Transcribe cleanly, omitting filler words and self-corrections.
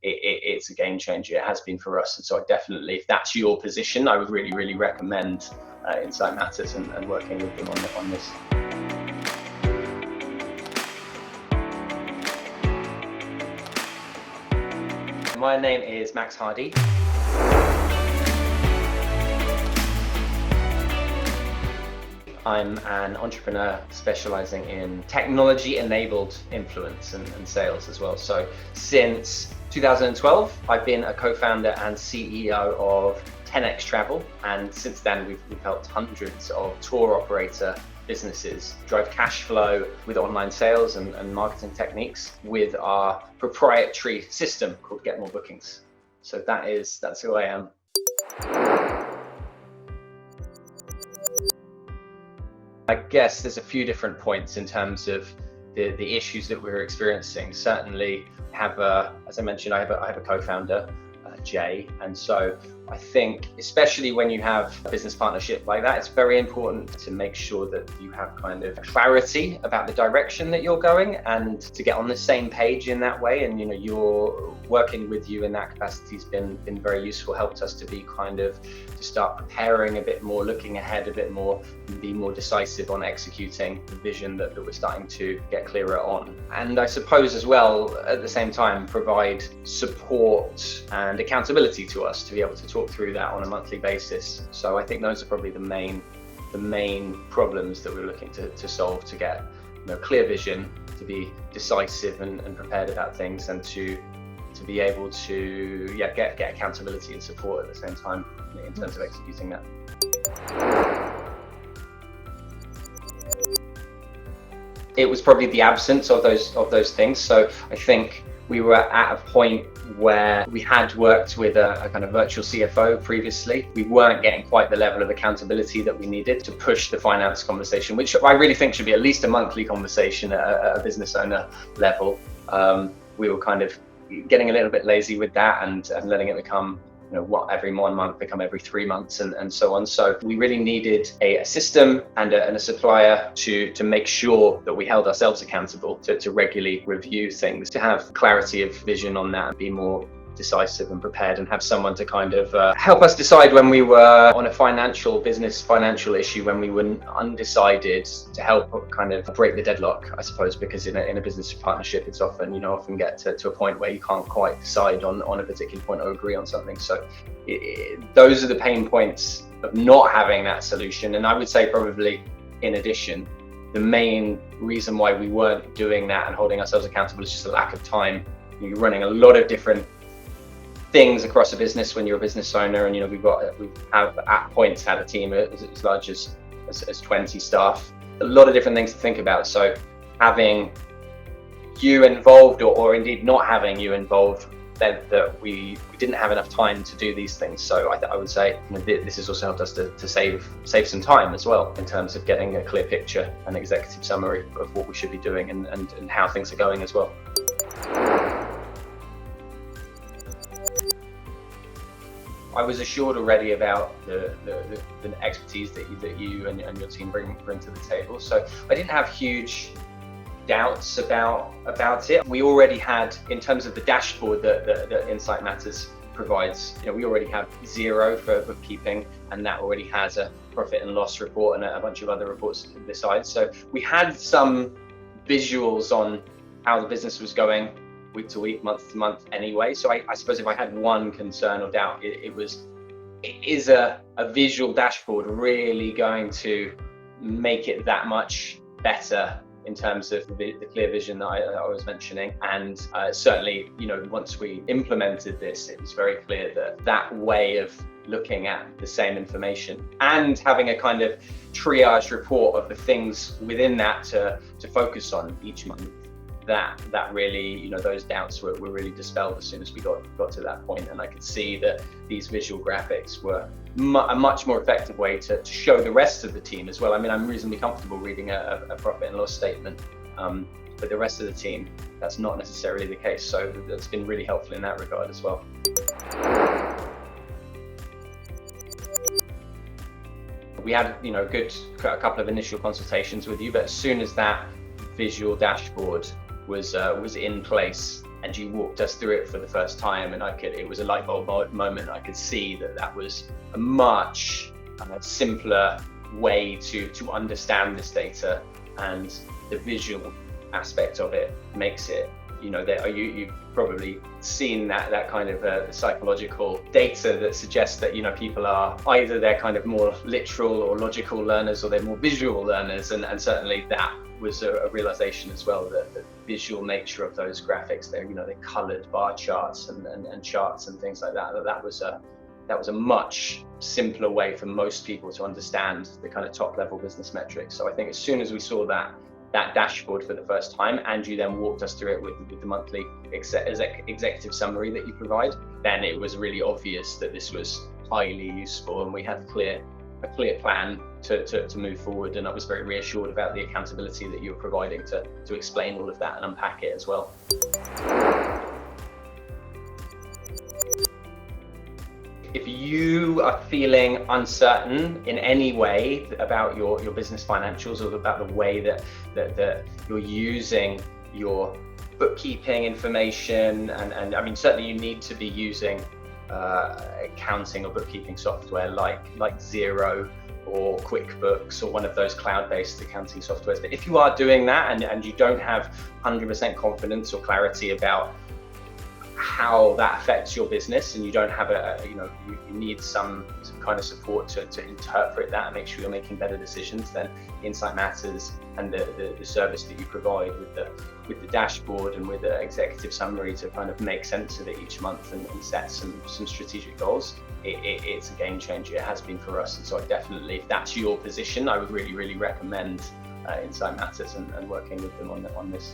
it's a game changer. It has been for us. And so I definitely, if that's your position, I would really recommend Insight Matters and working with them on this. My name is Max Hardy. I'm an entrepreneur specializing in technology-enabled influence and sales as well. So since 2012, I've been a co-founder and CEO of 10x Travel. And since then, we've helped hundreds of tour operator businesses drive cash flow with online sales and marketing techniques with our proprietary system called Get More Bookings. So that's who I am. I guess there's a few different points in terms of the issues that we're experiencing. Certainly, as I mentioned, I have a co-founder, Jay, and so I think, especially when you have a business partnership like that, it's very important to make sure that you have kind of clarity about the direction that you're going and to get on the same page in that way. And you're working with you in that capacity has been very useful, helped us to be to start preparing a bit more, looking ahead a bit more, and be more decisive on executing the vision that we're starting to get clearer on. And I suppose as well, at the same time, provide support and accountability to us to be able to talk through that on a monthly basis. So I think those are probably the main problems that we're looking to solve, to get clear vision, to be decisive and prepared about things, and to be able to get accountability and support at the same time in terms of executing that. It was probably the absence of those things. So I think we were at a point where we had worked with a kind of virtual CFO previously. We weren't getting quite the level of accountability that we needed to push the finance conversation, which I really think should be at least a monthly conversation at a business owner level. We were kind of getting a little bit lazy with that and letting it become every 1 month become every 3 months and so on. So we really needed a system and a supplier to make sure that we held ourselves accountable to regularly review things, to have clarity of vision on that and be more decisive and prepared, and have someone to kind of help us decide when we were on a financial issue, when we were undecided, to help kind of break the deadlock, I suppose, because in a business partnership, it's often get to a point where you can't quite decide on a particular point or agree on something. So those are the pain points of not having that solution. And I would say probably in addition, the main reason why we weren't doing that and holding ourselves accountable is just a lack of time. You're running a lot of different things across a business when you're a business owner, and we have at points had a team as large as 20 staff, a lot of different things to think about. So having you involved, or indeed not having you involved, meant that we didn't have enough time to do these things. So I would say this has also helped us to save some time as well, in terms of getting a clear picture and executive summary of what we should be doing and how things are going as well. I was assured already about the expertise that you and your team bring to the table. So I didn't have huge doubts about it. We already had, in terms of the dashboard that Insight Matters provides, we already have Xero for bookkeeping, and that already has a profit and loss report and a bunch of other reports besides. So we had some visuals on how the business was going week to week, month to month anyway. So I suppose if I had one concern or doubt, is a visual dashboard really going to make it that much better in terms of the clear vision that I was mentioning? And certainly, once we implemented this, it was very clear that way of looking at the same information and having a kind of triage report of the things within that to focus on each month, that really, those doubts were really dispelled as soon as we got to that point. And I could see that these visual graphics were a much more effective way to show the rest of the team as well. I mean, I'm reasonably comfortable reading a profit and loss statement, but the rest of the team, that's not necessarily the case. So that's been really helpful in that regard as well. We had, a couple of initial consultations with you, but as soon as that visual dashboard was in place, and you walked us through it for the first time, and it was a light bulb moment. I could see that was a much simpler way to understand this data, and the visual aspect of it makes it, you've probably seen that kind of psychological data that suggests that people are either they're kind of more literal or logical learners, or they're more visual learners, and certainly that was a realization as well, that the visual nature of those graphics, they're colored bar charts and charts and things like that was a much simpler way for most people to understand the kind of top level business metrics. So I think as soon as we saw that dashboard for the first time, and you then walked us through it with the monthly executive summary that you provide, then it was really obvious that this was highly useful, and we had a clear plan to move forward. And I was very reassured about the accountability that you were providing to explain all of that and unpack it as well. If you are feeling uncertain in any way about your business financials, or about the way that you're using your bookkeeping information, and I mean, certainly you need to be using accounting or bookkeeping software like Xero or QuickBooks, or one of those cloud-based accounting softwares. But if you are doing that and you don't have 100% confidence or clarity about how that affects your business, and you don't have you need some kind of support to interpret that and make sure you're making better decisions, then Insight Matters and the service that you provide with the dashboard and with the executive summary to kind of make sense of it each month and set some strategic goals, it's a game changer. It has been for us. And so I definitely, if that's your position, I would really recommend Insight Matters and working with them on this.